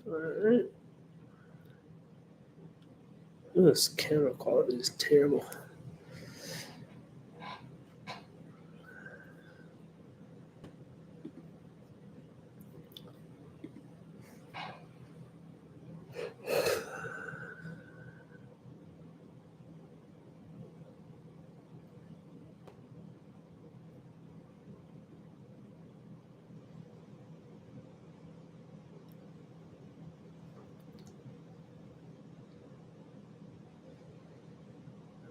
Alright. This camera quality is terrible.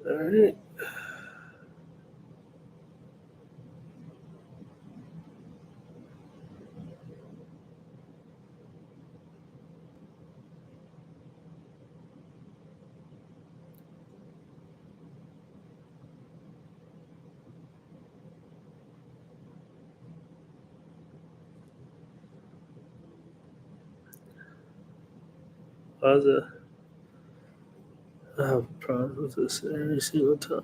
Alright. I have problems with this every single time.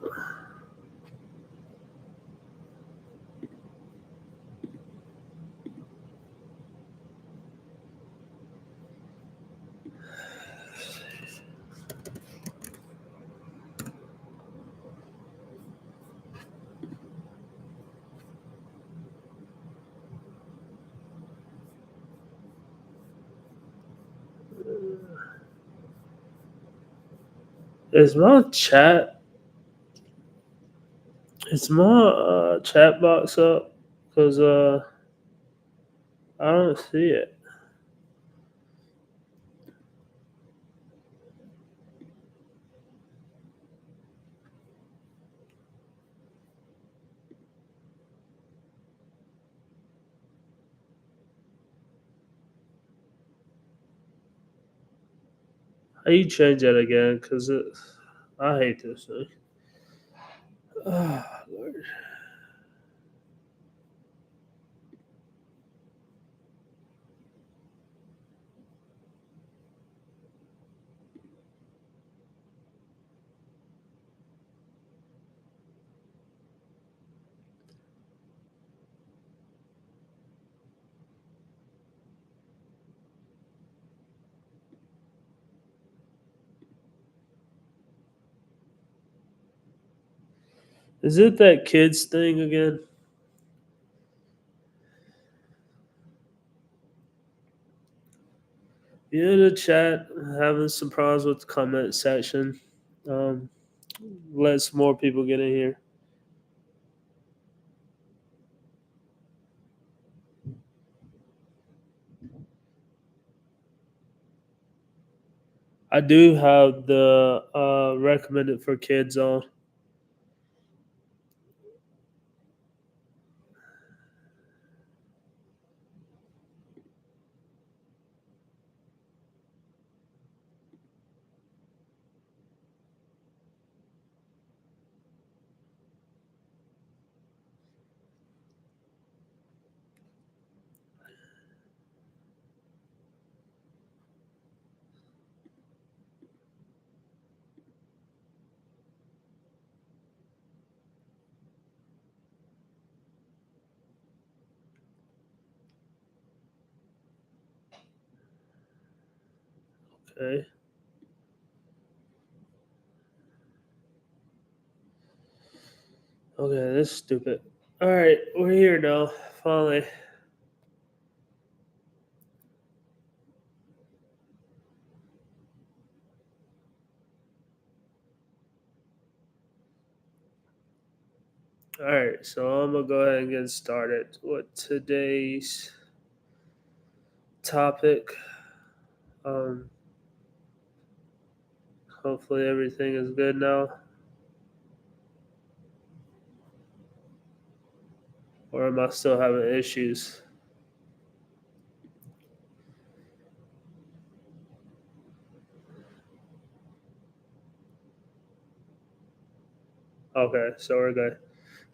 Is my chat? Is my chat box up? Cause I don't see it. How you change that again? Cause I hate this thing. Oh, Lord. Is it that kids thing again? You in the chat having some problems with the comment section. Um, let some more people get in here. I do have the recommended for kids on. Okay. Okay, this is stupid. All right, we're here now. Finally. All right, so I'm gonna go ahead and get started with today's topic. Um, hopefully everything is good now, or am I still having issues? Okay, so we're good.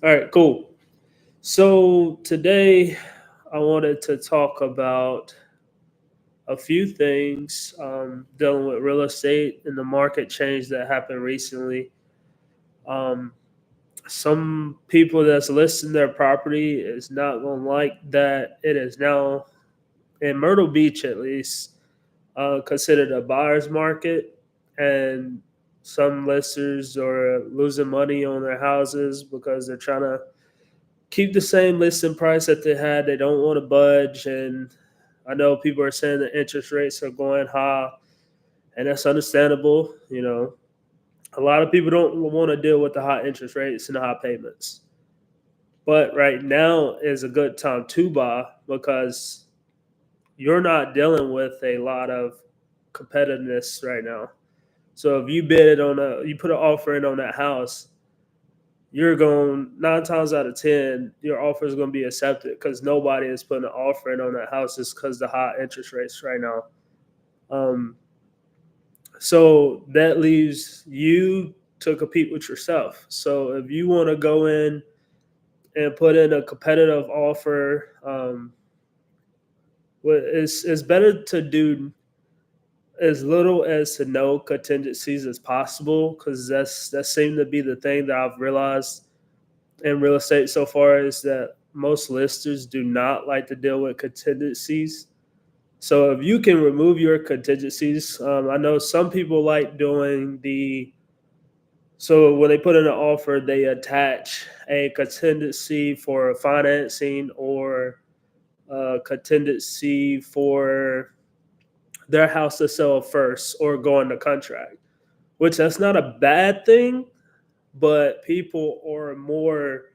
All right, cool. So today I wanted to talk about a few things dealing with real estate and the market change that happened recently. Um, some people that's listing their property is not going to like that it is now in Myrtle Beach, at least. considered a buyer's market, and some listers are losing money on their houses because they're trying to keep the same listing price that they had. They don't want to budge, and I know people are saying that interest rates are going high, and that's understandable. A lot of people don't want to deal with the high interest rates and the high payments. But right now is a good time to buy because you're not dealing with a lot of competitiveness right now. So if you put an offer in on that house, you're going 9 times out of 10, your offer is going to be accepted because nobody is putting an offer in on that house just because the high interest rates right now. Um, so that leaves you to compete with yourself. So if you want to go in and put in a competitive offer, it's better to do as little as to no contingencies as possible because that seemed to be the thing that I've realized in real estate so far is that most listers do not like to deal with contingencies. So if you can remove your contingencies, I know some people like doing so when they put in an offer, they attach a contingency for financing or a contingency for their house to sell first or go into contract, which that's not a bad thing, but people are more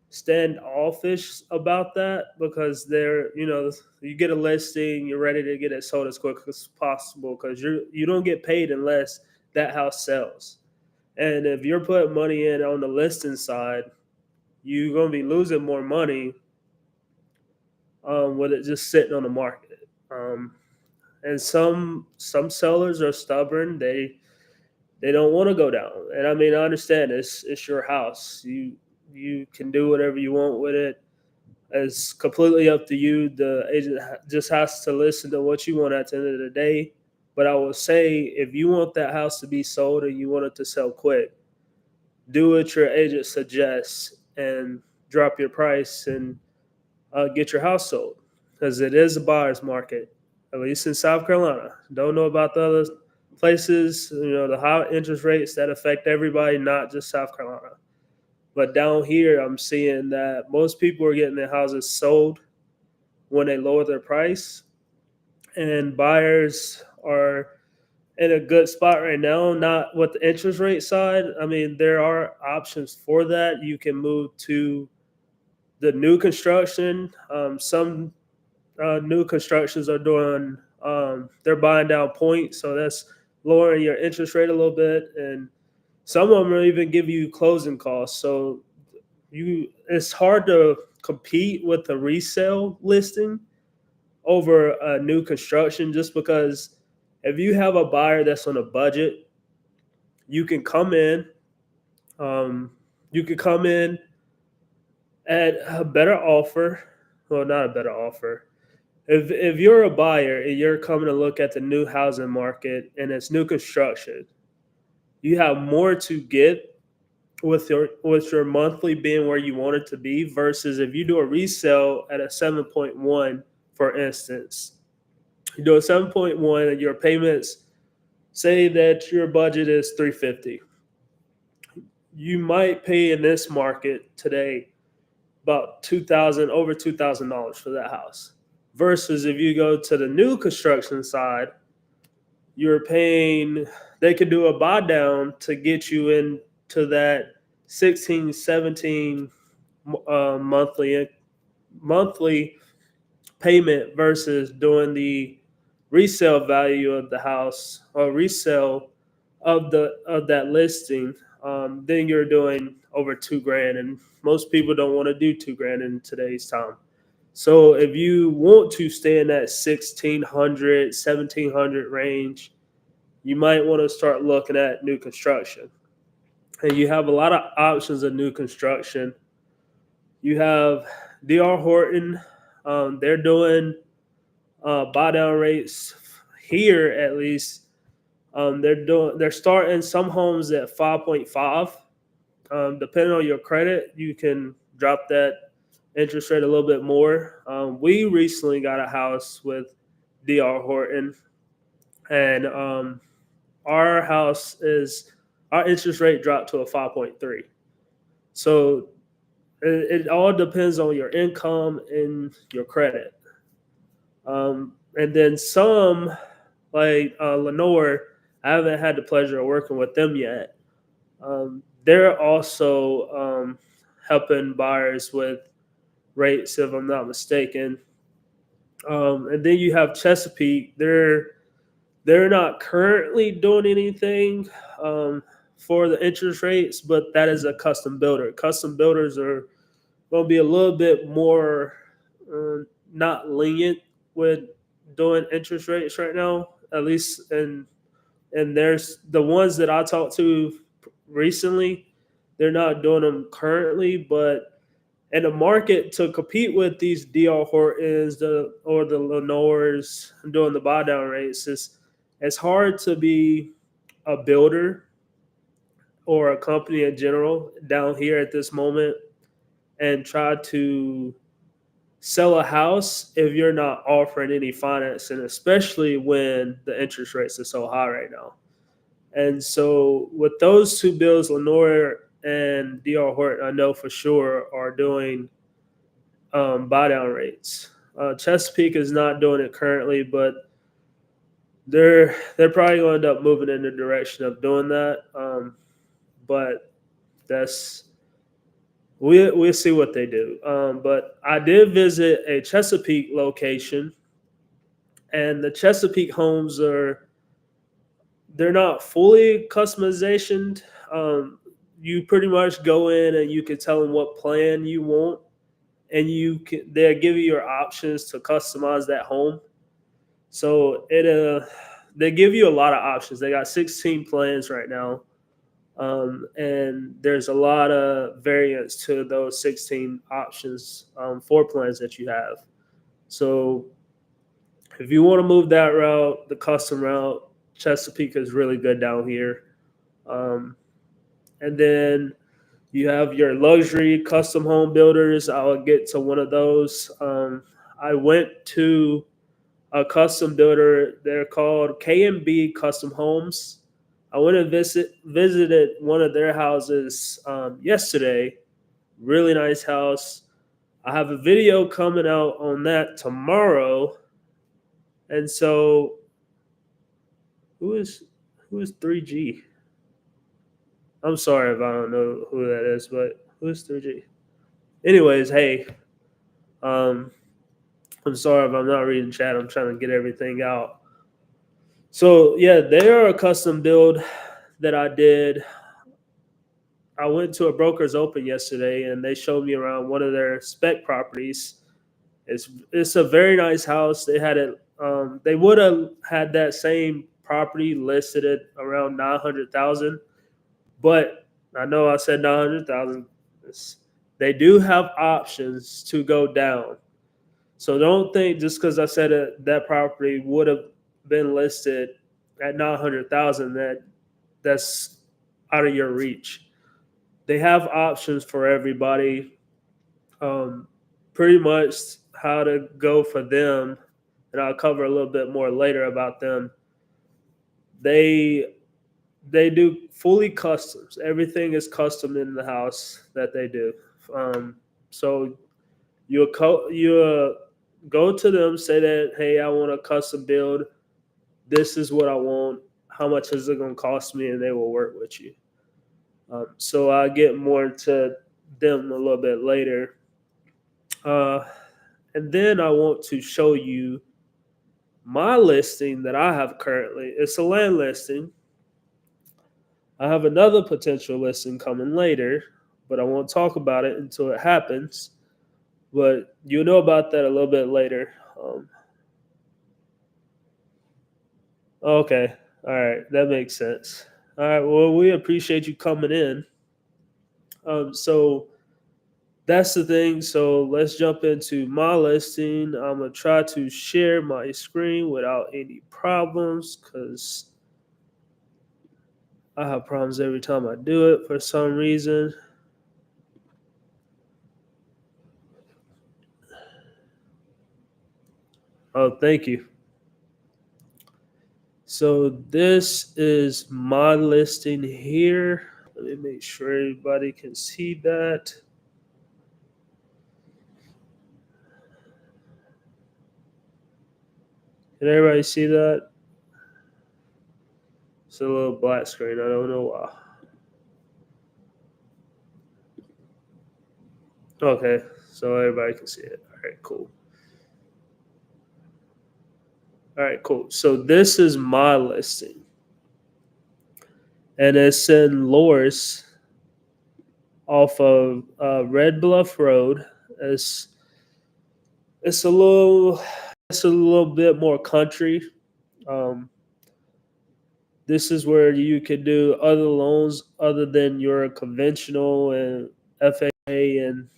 standoffish about that because you get a listing, you're ready to get it sold as quick as possible because you don't get paid unless that house sells. And if you're putting money in on the listing side, you're going to be losing more money with it just sitting on the market. And some sellers are stubborn. They don't want to go down. And I mean, I understand it's your house. You can do whatever you want with it. It's completely up to you. The agent just has to listen to what you want at the end of the day. But I will say, if you want that house to be sold and you want it to sell quick, do what your agent suggests and drop your price and get your house sold because it is a buyer's market, at least in South Carolina. Don't know about the other places, the high interest rates that affect everybody, not just South Carolina. But down here, I'm seeing that most people are getting their houses sold when they lower their price, and buyers are in a good spot right now. Not with the interest rate side. I mean, there are options for that. You can move to the new construction. Some new constructions are doing they're buying down points, so that's lowering your interest rate a little bit, and some of them will even give you closing costs. So it's hard to compete with a resale listing over a new construction just because if you have a buyer that's on a budget, you can come in um, you could come in at a better offer. Well, not a better offer. If you're a buyer and you're coming to look at the new housing market and it's new construction, you have more to get with your monthly being where you want it to be versus if you do a resale at a 7.1, for instance. You do a 7.1 and your payments say that your budget is 350. You might pay in this market today about over $2,000 for that house. Versus if you go to the new construction side, you're paying, they could do a buy down to get you into that 16, 17 monthly payment versus doing the resale value of the house or resale of that listing. Then you're doing over 2 grand, and most people don't want to do 2 grand in today's time. So if you want to stay in that 1600, 1700 range, you might want to start looking at new construction. And you have a lot of options of new construction. You have DR Horton. They're doing buy down rates here at least. They're starting some homes at 5.5. Depending on your credit, you can drop that interest rate a little bit more. We recently got a house with DR Horton, and our house is our interest rate dropped to a 5.3. So it all depends on your income and your credit. And then some like Lenore, I haven't had the pleasure of working with them yet. They're also helping buyers with rates, if I'm not mistaken. And then you have Chesapeake. They're not currently doing anything um, for the interest rates, but that is a custom builder. Custom builders are going to be a little bit more uh, not lenient with doing interest rates right now. At least, and there's the ones that I talked to recently. They're not doing them currently, but in the market to compete with these DR Hortons or the Lenores doing the buy down rates, it's hard to be a builder or a company in general down here at this moment and try to sell a house if you're not offering any financing, especially when the interest rates are so high right now. And so with those two bills, Lenore and DR Horton, I know for sure are doing buy down rates. Chesapeake is not doing it currently, but they're probably going to end up moving in the direction of doing that. But that's we'll see what they do. But I did visit a Chesapeake location, and the Chesapeake homes they're not fully customization. Um, you pretty much go in and you can tell them what plan you want, and they'll give you your options to customize that home. So they give you a lot of options. They got 16 plans right now, and there's a lot of variants to those 16 options for plans that you have. So if you want to move that route, the custom route, Chesapeake is really good down here. Um, and then you have your luxury custom home builders. I'll get to one of those. I went to a custom builder. They're called K&B Custom Homes. I went and visited one of their houses yesterday. Really nice house. I have a video coming out on that tomorrow. And so, who is who is 3G? I'm sorry if I don't know who that is, but who's 3G? Anyways, hey, um, I'm sorry if I'm not reading chat. I'm trying to get everything out. So yeah, they are a custom build that I did. I went to a broker's open yesterday, and they showed me around one of their spec properties. It's a very nice house. They had it. They would have had that same property listed at around 900,000, but I know I said 900,000. They do have options to go down. So don't think just because I said that property would have been listed at 900,000 that's out of your reach. They have options for everybody. Um, Pretty much how to go for them, and I'll cover a little bit more later about them. They they do fully customs. Everything is custom in the house that they do. So you go to them, say that hey, I want a custom build. This is what I want. How much is it going to cost me? And they will work with you. So I'll get more into them a little bit later. Uh, and then I want to show you my listing that I have currently. It's a land listing. I have another potential listing coming later, but I won't talk about it until it happens. But you'll know about that a little bit later. Okay. All right. That makes sense. All right. Well, we appreciate you coming in. So that's the thing. So let's jump into my listing. I'm going to try to share my screen without any problems because I have problems every time I do it for some reason. Oh, thank you. So this is my listing here. Let me make sure everybody can see that. Can everybody see that? It's a little black screen. I don't know why. Okay, so everybody can see it. All right, cool. All right, cool. So this is my listing, and it's in Loris off of Red Bluff Road. It's it's a little it's a little bit more country. Um, this is where you could do other loans other than your conventional and FHA and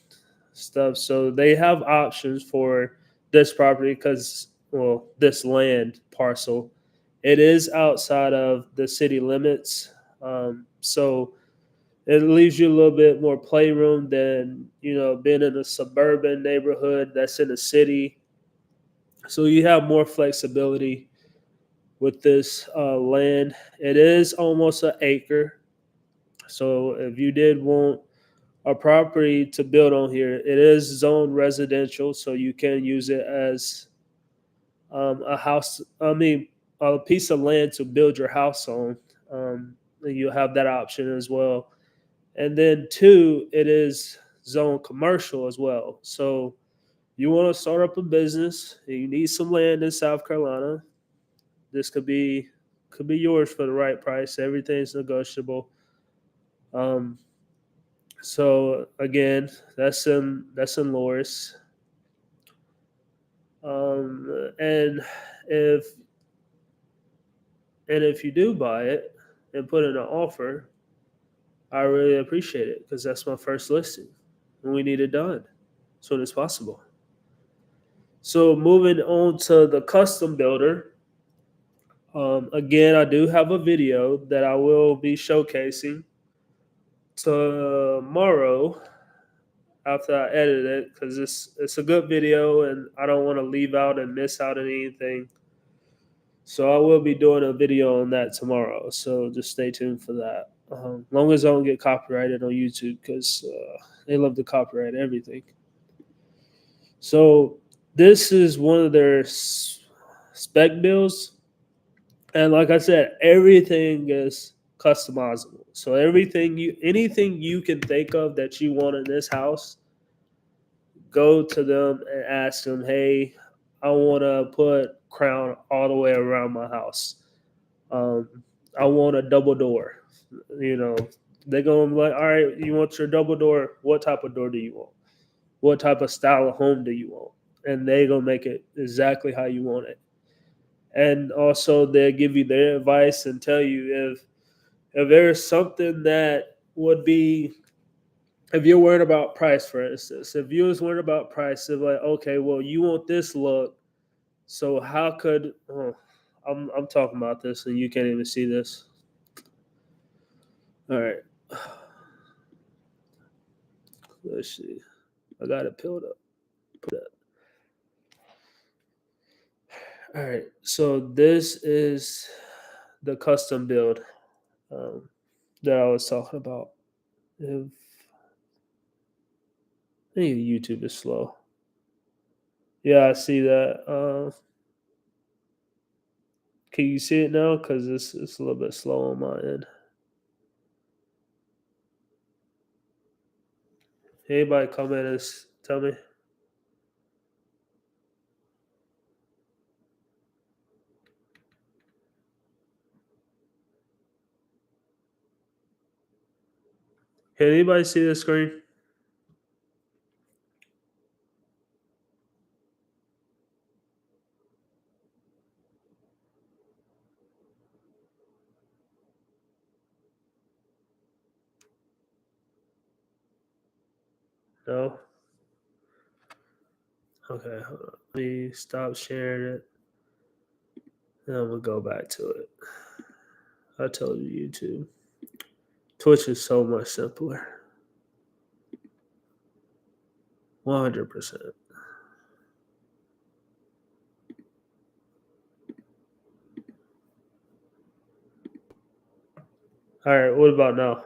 stuff. So they have options for this property because, well, this land parcel, it is outside of the city limits. So it leaves you a little bit more playroom than being in a suburban neighborhood that's in a city. So you have more flexibility with this land. It is almost an acre. So if you did want a property to build on here, it is zoned residential, so you can use it as a house. I mean, a piece of land to build your house on. And you have that option as well. And then two, it is zone commercial as well. So you want to start up a business, and you need some land in South Carolina. This could be yours for the right price. Everything's negotiable. Um, so again, that's in Loris. And if if you do buy it and put in an offer, I really appreciate it because that's my first listing, and we need it done as soon as possible. So moving on to the custom builder. Again, I do have a video that I will be showcasing tomorrow after I edit it because it's a good video and I don't want to leave out and miss out on anything. So I will be doing a video on that tomorrow. So just stay tuned for that. Long as I don't get copyrighted on YouTube because they love to copyright everything. So this is one of their spec bills, and like I said, everything is customizable. So anything you can think of that you want in this house, go to them and ask them, hey, I want to put crown all the way around my house. Um, I want a double door. You know, they're going to be like, all right, you want your double door? What type of door do you want? What type of style of home do you want? And they're going to make it exactly how you want it. And also, they'll give you their advice and tell you if there's something that would be, if you're worried about price, for instance, if you was worried about price, they're like, okay, well, you want this look, so how could I'm talking about this and you can't even see this. All right, let's see. I got it peeled up. Put that. All right, so this is the custom build um, that I was talking about. If I think YouTube is slow. Yeah, I see that. Can you see it now? Because it's a little bit slow on my end. Anybody comment and tell me? Can anybody see the screen? No? Okay, hold on. Let me stop sharing it. And I'm going to go back to it. I told you YouTube. Twitch is so much simpler. 100%. All right, what about now?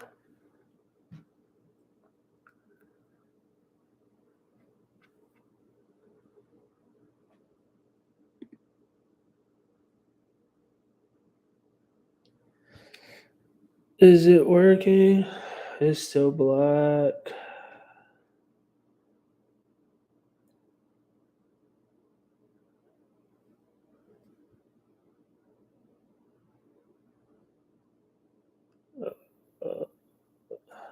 Is it working? It's still black.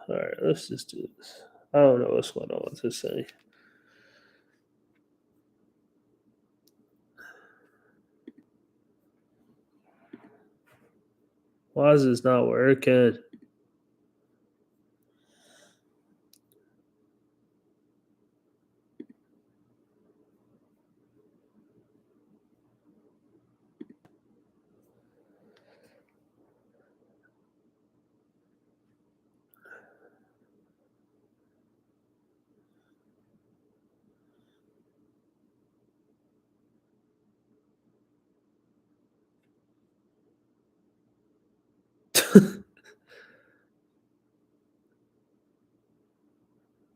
All right, let's just do this. I don't know what's going on with this thing. Why is this not working?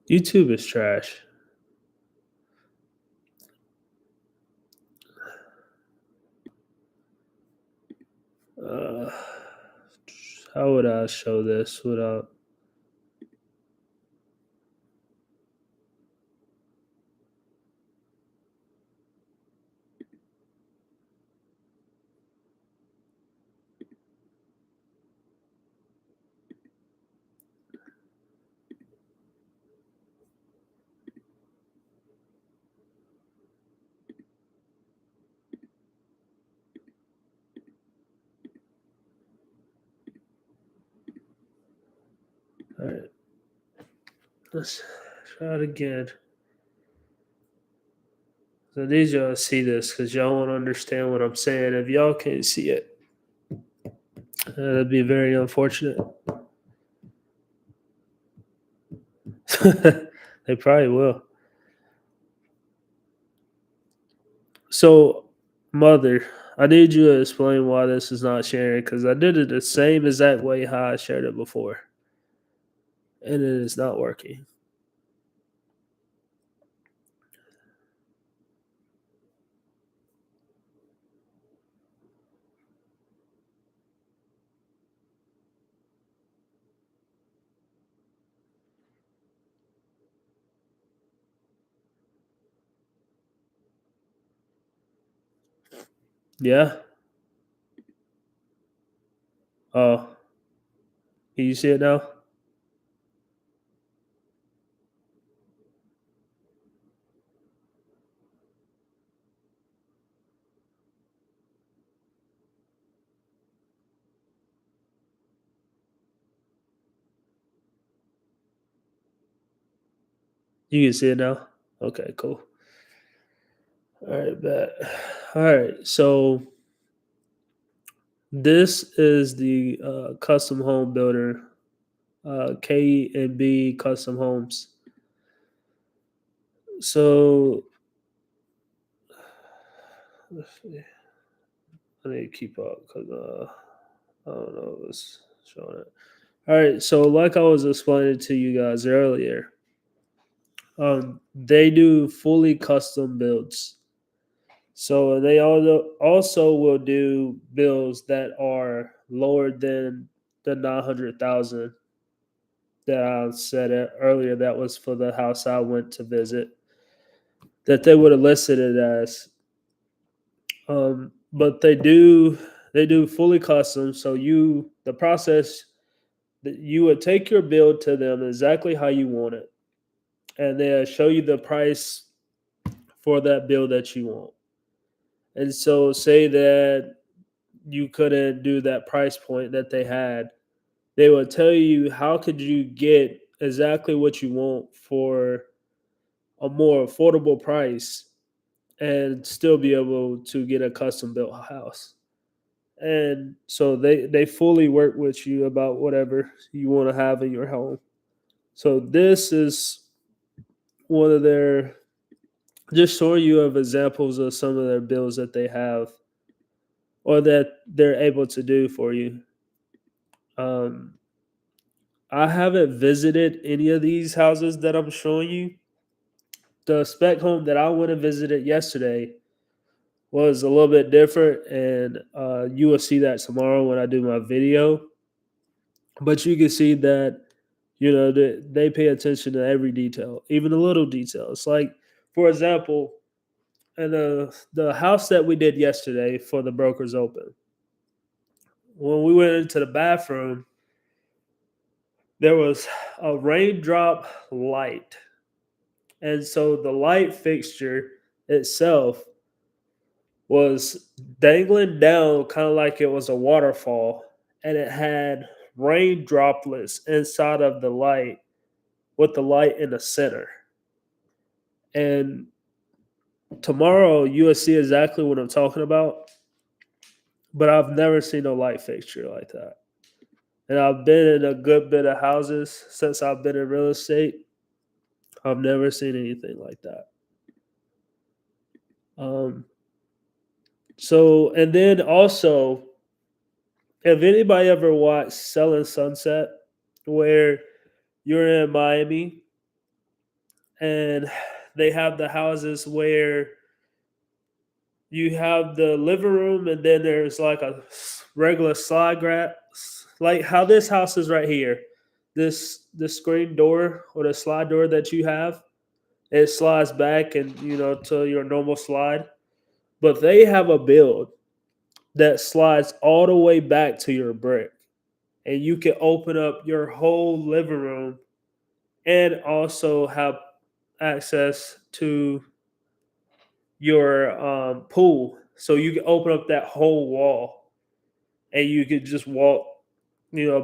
YouTube is trash. Uh, how would I show this without? All right, let's try it again. So I need y'all to see this because y'all won't understand what I'm saying. If y'all can't see it, that'd be very unfortunate. They probably will. So, mother, I need you to explain why this is not sharing because I did it the same exact way how I shared it before, and it is not working. Yeah. Oh, can you see it now? You can see it now. Okay, cool. All right, bet. All right, so this is the custom home builder, K and B Custom Homes. So let's see. I need to keep up because I don't know what's showing it. All right, so like I was explaining to you guys earlier, they do fully custom builds. So they also will do bills that are lower than the 900,000 that I said earlier. That was for the house I went to visit. That they would have listed it as, but they do fully custom. So the process that you would take your bill to them exactly how you want it, and they'll show you the price for that bill that you want. And so, say that you couldn't do that price point that they had, they will tell you how could you get exactly what you want for a more affordable price and still be able to get a custom built house. And so they fully work with you about whatever you want to have in your home. So this is one of their just showing you of examples of some of their bills that they have or that they're able to do for you. Um, I haven't visited any of these houses that I'm showing you. The spec home that I went and visited yesterday was a little bit different, and you will see that tomorrow when I do my video. But you can see that they pay attention to every detail, even the little details. Like, for example, and the house that we did yesterday for the brokers open, when we went into the bathroom, there was a raindrop light, and so the light fixture itself was dangling down, kind of like it was a waterfall, and it had rain droplets inside of the light with the light in the center. And tomorrow you will see exactly what I'm talking about, but I've never seen a light fixture like that. And I've been in a good bit of houses since I've been in real estate. I've never seen anything like that. Um, so, and then also, if anybody ever watched Selling Sunset, where you're in Miami and they have the houses where you have the living room and then there's like a regular slide grab, like how this house is right here. This screen door or the slide door that you have, it slides back and to your normal slide. But they have a build that slides all the way back to your brick, and you can open up your whole living room and also have access to your pool. So you can open up that whole wall and you could just walk,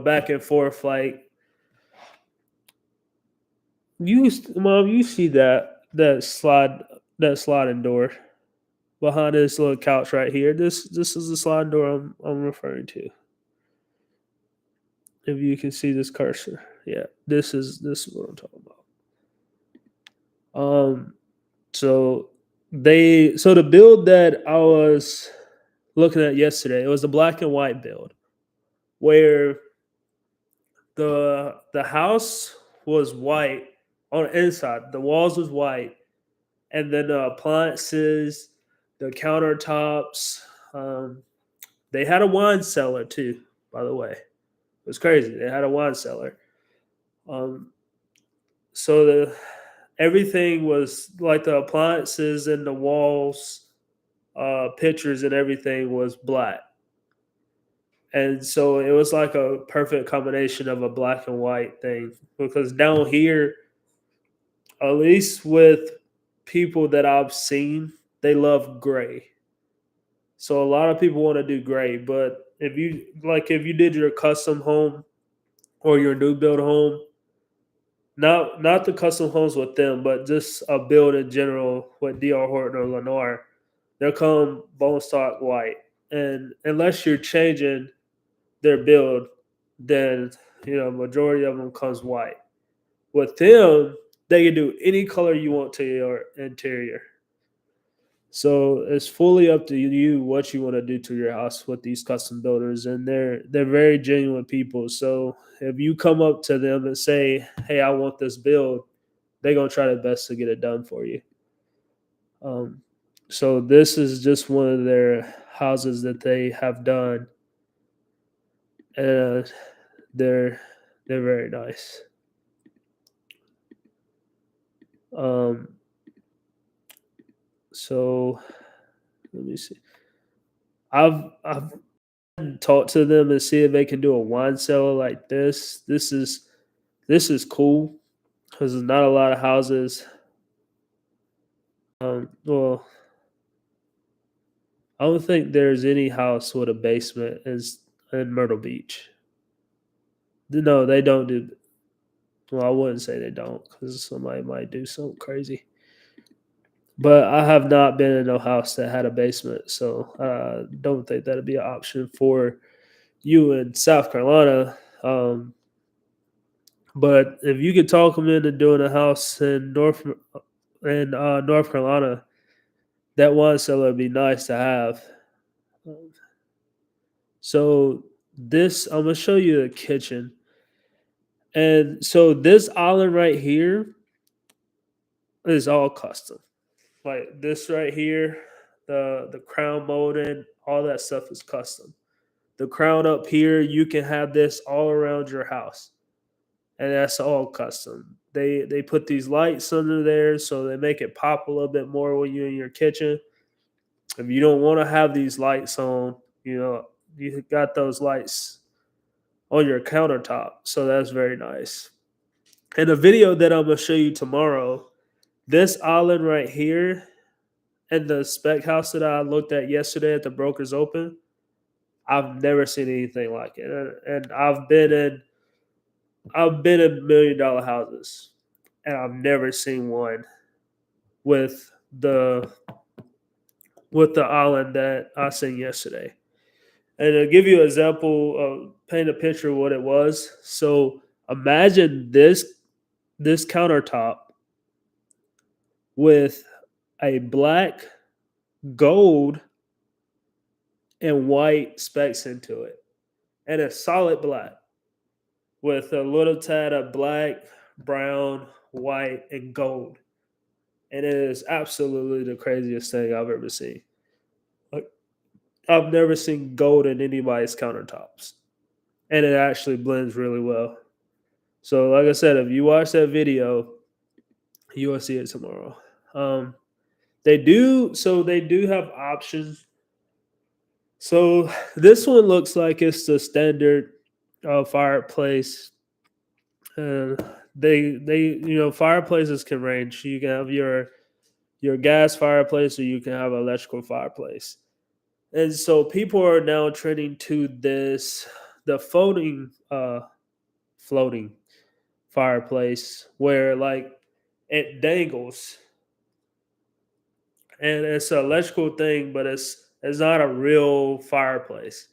back and forth. Like mom, you see that sliding door behind this little couch right here. This is the sliding door I'm referring to. If you can see this cursor, yeah, this is what I'm talking about. So the build that I was looking at yesterday, it was the black and white build where the house was white on the inside, the walls was white, and then the appliances, the countertops, um, they had a wine cellar too. By the way, it was crazy. They had a wine cellar. Um, so everything was like the appliances and the walls, pictures and everything was black. And so it was like a perfect combination of a black and white thing because down here, at least with people that I've seen, they love gray. So a lot of people want to do gray, but if you did your custom home or your new build home, not the custom homes with them, but just a build in general with DR Horton or Lennar, they'll come bone stock white. And unless you're changing their build, then majority of them comes white. With them, they can do any color you want to your interior. So it's fully up to you what you want to do to your house with these custom builders, and they're very genuine people. So if you come up to them and say, "Hey, I want this build," they're gonna try their best to get it done for you. Um, so this is just one of their houses that they have done, and they're they're very nice. Um, so let me see. I've talked to them and see if they can do a wine cellar like this. This is cool because there's not a lot of houses. Well, I don't think there's any house with a basement is in Myrtle Beach. No, they don't do. Well, I wouldn't say they don't because somebody might do something crazy. But I have not been in no house that had a basement, so I don't think that'd be an option for you in South Carolina. But if you could talk them into doing a house in North Carolina, that wine cellar would be nice to have. So This I'm gonna show you the kitchen. And so this island right here is all custom. Like this right here, the crown molding, all that stuff is custom. The crown up here, you can have this all around your house, and that's all custom. They put these lights under there so they make it pop a little bit more when you're in your kitchen. If you don't want to have these lights on, you know, you got those lights on your countertop, so that's very nice. In the video that I'm gonna show you tomorrow, this island right here and the spec house that I looked at yesterday at the Brokers Open, I've never seen anything like it. And I've been in $1 million houses, and I've never seen one with the with the island that I seen yesterday. And to give you an example, paint a picture of what it was. So imagine this countertop with a black, gold, and white specs into it, and a solid black with a little tad of black, brown, white, and gold. And it is absolutely the craziest thing I've ever seen. Like, I've never seen gold in anybody's countertops, and it actually blends really well. So, like I said, if you watch that video, you will see it tomorrow. Um, they do have options. So this one looks like it's the standard fireplace. And fireplaces can range. You can have your gas fireplace, or you can have an electrical fireplace. And so people are now trending to this the floating fireplace where like it dangles, and it's an electrical thing, but it's not a real fireplace.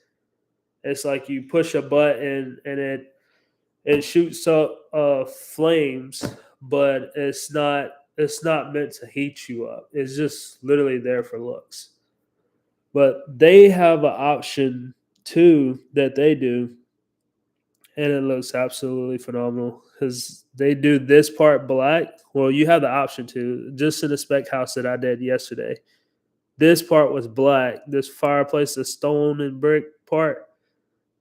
It's like you push a button and it shoots up flames, but it's not meant to heat you up. It's just literally there for looks. But they have an option too that they do, and it looks absolutely phenomenal because they do this part black. Well, you have the option to just in the spec house that I did yesterday. This part was black. This fireplace, the stone and brick part,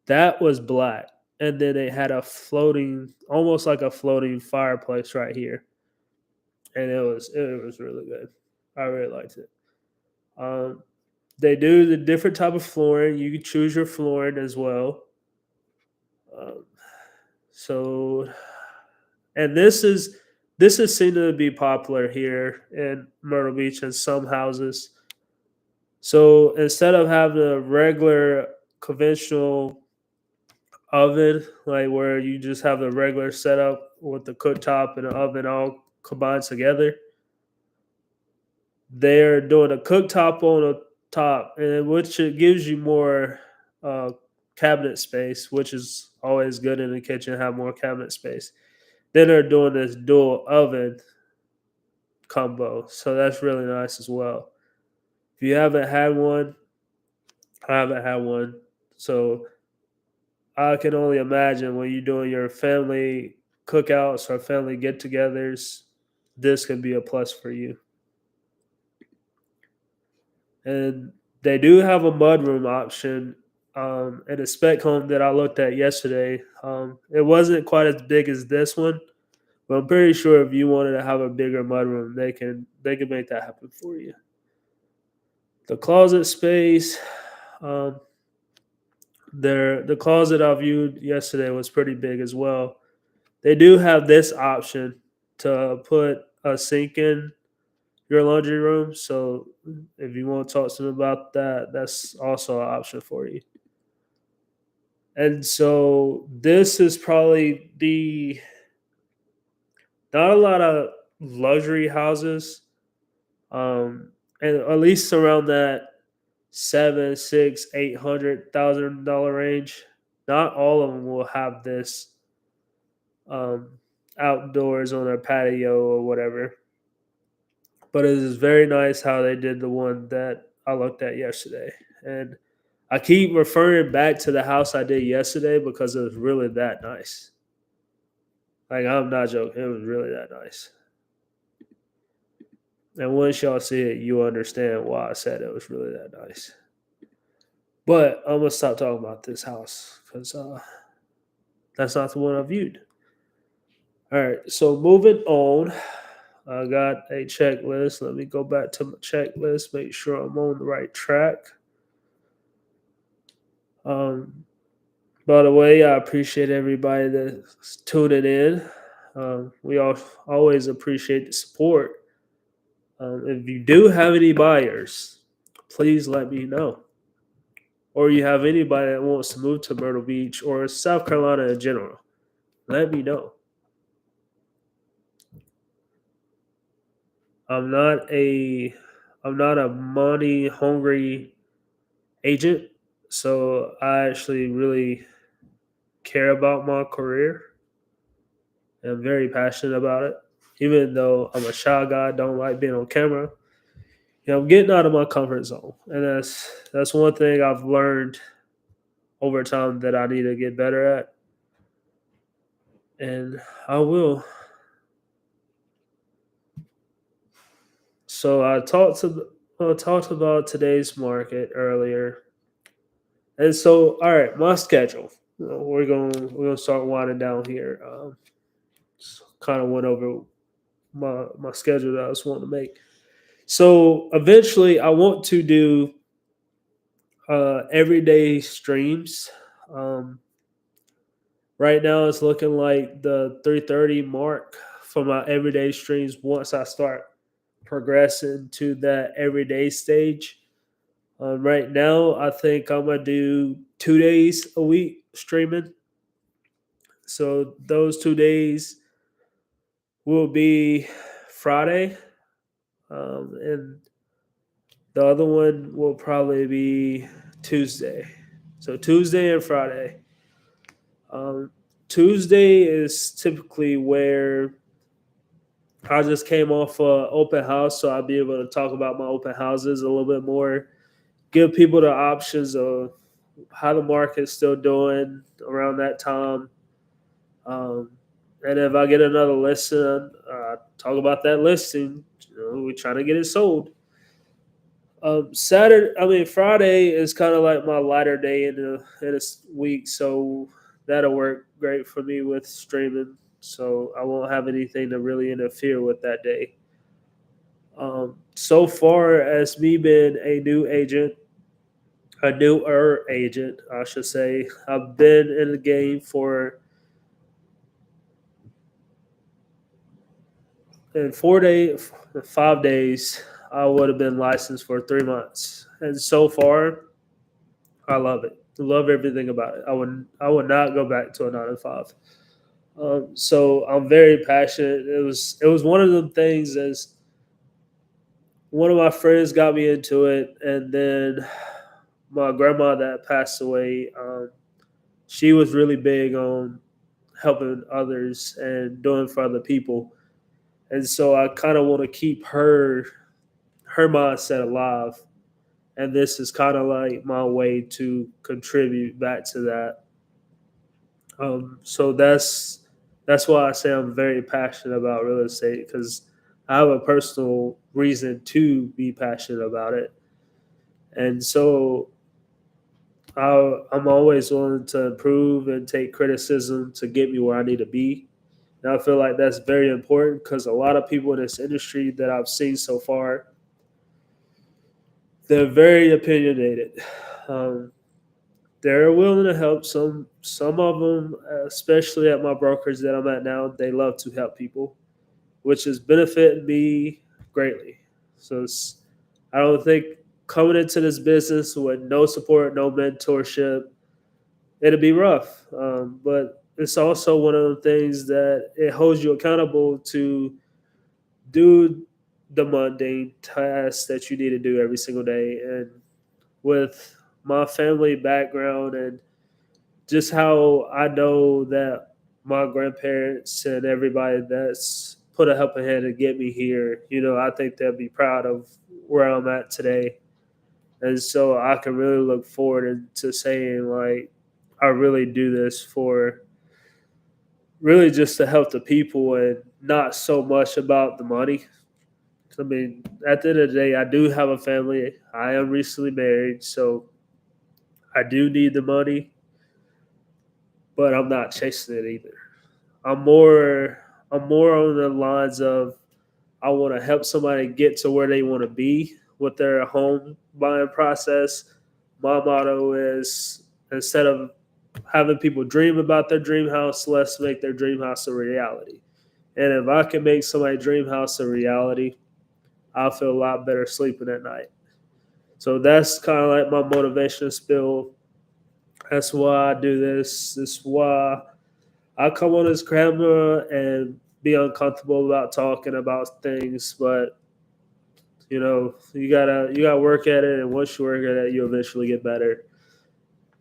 that was black. And then it had a floating, almost like a floating fireplace right here. And it was really good. I really liked it. Um, they do the different type of flooring. You can choose your flooring as well. Um, so, and this is seen to be popular here in Myrtle Beach in some houses. So instead of having a regular conventional oven, like where you just have the regular setup with the cooktop and the oven all combined together, they're doing a cooktop on the top, and which it gives you more uh, cabinet space, which is always good in the kitchen. Have more cabinet space. Then they're doing this dual oven combo, so that's really nice as well. If you haven't had one, I haven't had one, so I can only imagine when you're doing your family cookouts or family get-togethers, this can be a plus for you. And they do have a mudroom option in a spec home that I looked at yesterday. It wasn't quite as big as this one, but I'm pretty sure if you wanted to have a bigger mudroom, they can make that happen for you. The closet space, um, the closet I viewed yesterday was pretty big as well. They do have this option to put a sink in your laundry room. So if you want to talk to them about that, that's also an option for you. And so this is probably the not a lot of luxury houses, um, and at least around that seven, six, $800,000 range. Not all of them will have this um, outdoors on their patio or whatever. But it is very nice how they did the one that I looked at yesterday. And I keep referring back to the house I did yesterday because it was really that nice. Like, I'm not joking. It was really that nice. And once y'all see it, you'll understand why I said it was really that nice. But I'm gonna stop talking about this house because that's not the one I viewed. All right, so moving on, I got a checklist. Let me go back to my checklist, make sure I'm on the right track. Um, by the way, I appreciate everybody that's tuning in. We all always appreciate the support. If you do have any buyers, please let me know. Or you have anybody that wants to move to Myrtle Beach or South Carolina in general, let me know. I'm not a I'm not a money hungry agent, so I actually really care about my career and I'm very passionate about it. Even though I'm a shy guy, don't like being on camera. I'm getting out of my comfort zone, and that's one thing I've learned over time that I need to get better at, and I will. So I talked about today's market earlier, and so all right, my schedule. We're gonna start winding down here. Kind of went over my schedule that I was wanting to make. So eventually, I want to do everyday streams. Um, right now, it's looking like the 3:30 mark for my everyday streams. Once I start progressing to that everyday stage, right now, I think I'm gonna do 2 days a week streaming. So those 2 days will be Friday, and the other one will probably be Tuesday. So Tuesday and Friday. Um, Tuesday is typically where I just came off a open house, so I'll be able to talk about my open houses a little bit more, give people the options of how the market's still doing around that time. Um, and if I get another listing, talk about that listing. We're trying to get it sold. Friday is kind of like my lighter day in a week, so that'll work great for me with streaming. So I won't have anything to really interfere with that day. So far as me being a newer agent, I should say, I've been in the game for in 4 days, 5 days. I would have been licensed for 3 months, and so far I love it. Love everything about it. I would not go back to a 9 to 5. So I'm very passionate. It was one of them things as one of my friends got me into it, and then my grandma that passed away. She was really big on helping others and doing for other people, and so I kind of want to keep her mindset alive. And this is kind of like my way to contribute back to that. So that's why I say I'm very passionate about real estate because I have a personal reason to be passionate about it, and so I'm always willing to improve and take criticism to get me where I need to be. And I feel like that's very important because a lot of people in this industry that I've seen so far, they're very opinionated. Um, they're willing to help. Some of them, especially at my brokers that I'm at now, they love to help people, which has benefited me greatly. So I don't think coming into this business with no support, no mentorship, it'll be rough. But it's also one of the things that it holds you accountable to do the mundane tasks that you need to do every single day. And with my family background and just how I know that my grandparents and everybody that's put a helping hand to get me here, I think they'll be proud of where I'm at today. And so I can really look forward to saying, like, I really do this for really just to help the people and not so much about the money. I mean, at the end of the day, I do have a family. I am recently married, so I do need the money, but I'm not chasing it either. I'm more I'm more on the lines of I want to help somebody get to where they want to be with their home buying process. My motto is, instead of having people dream about their dream house, let's make their dream house a reality. And if I can make somebody's dream house a reality, I'll feel a lot better sleeping at night. So that's kind of like my motivation spill. That's why I do this. This is why I come on this camera and be uncomfortable about talking about things, but you gotta work at it, and once you work at it, you eventually get better.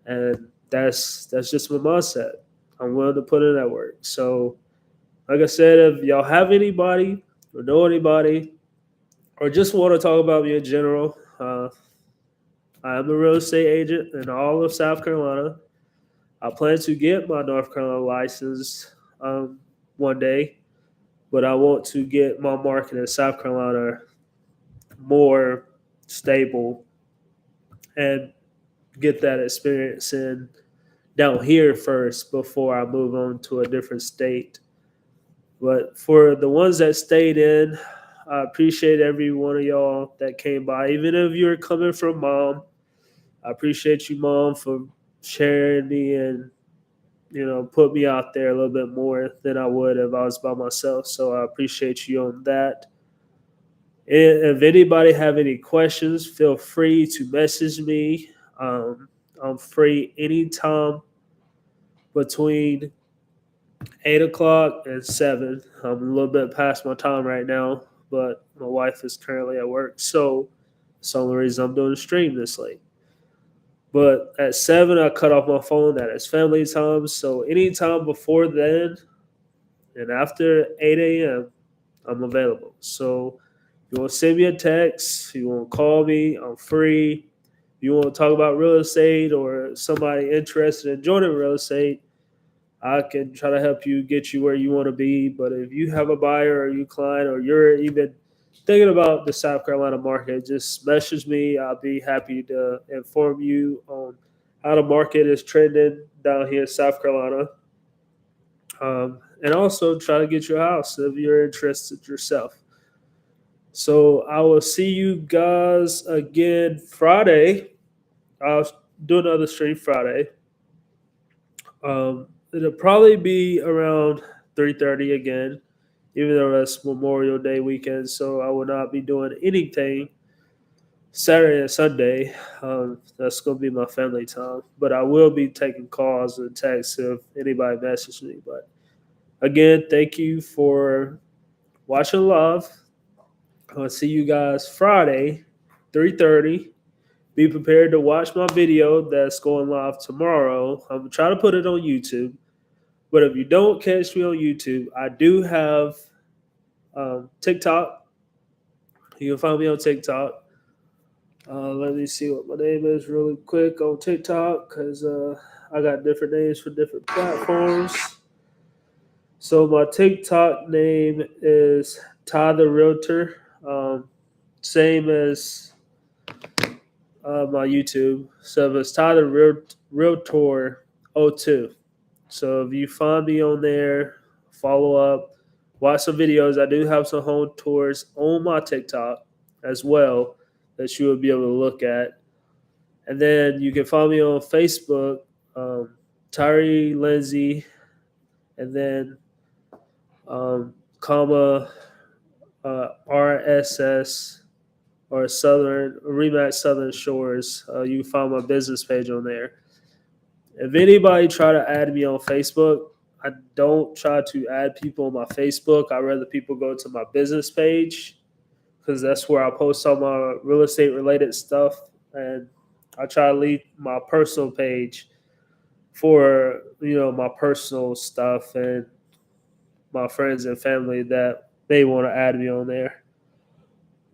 And that's just my mindset. I'm willing to put in that work. So, like I said, if y'all have anybody or know anybody or just want to talk about me in general, I am a real estate agent in all of South Carolina. I plan to get my North Carolina license one day, but I want to get my market in South Carolina more stable and get that experience in down here first before I move on to a different state. But for the ones that stayed in, I appreciate every one of y'all that came by. Even if you're coming from mom, I appreciate you, mom, for sharing me and put me out there a little bit more than I would if I was by myself. So I appreciate you on that. And if anybody have any questions, feel free to message me. I'm free anytime between 8 o'clock and 7. I'm a little bit past my time right now, but my wife is currently at work, so that's the only reason I'm doing the stream this late. But at 7, I cut off my phone. That is family time. So anytime before then and after 8 a.m., I'm available. So you want to send me a text, you want to call me, I'm free. You want to talk about real estate or somebody interested in joining real estate, I can try to help you get you where you want to be. But if you have a buyer or you client or you're even thinking about the South Carolina market, just message me. I'll be happy to inform you on how the market is trending down here in South Carolina. And also try to get your house if you're interested yourself. So I will see you guys again Friday. I'll do another stream Friday. It'll probably be around 3:30 again, even though that's Memorial Day weekend. So I will not be doing anything Saturday and Sunday. That's going to be my family time. But I will be taking calls and texts if anybody messages me. But again, thank you for watching live. I'll see you guys Friday, 3:30. Be prepared to watch my video that's going live tomorrow. I'm going to try to put it on YouTube. But if you don't catch me on YouTube, I do have TikTok. You can find me on TikTok. Let me see what my name is really quick on TikTok because I got different names for different platforms. So my TikTok name is TytheRealtor. Same as my YouTube. So it's TytheRealtor 02. So if you find me on there, follow up, watch some videos. I do have some home tours on my TikTok as well that you will be able to look at. And then you can find me on Facebook, Tyree Lindsay, and then comma RSS or Southern Remax Southern Shores. You can find my business page on there. If anybody try to add me on Facebook, I don't try to add people on my Facebook. I'd rather people go to my business page because that's where I post all my real estate related stuff. And I try to leave my personal page for, my personal stuff and my friends and family that may want to add me on there.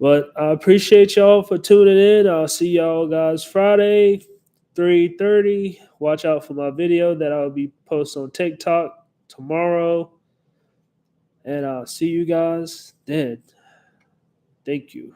But I appreciate y'all for tuning in. I'll see y'all guys Friday, 3:30. Watch out for my video that I'll be posting on TikTok tomorrow. And I'll see you guys then. Thank you.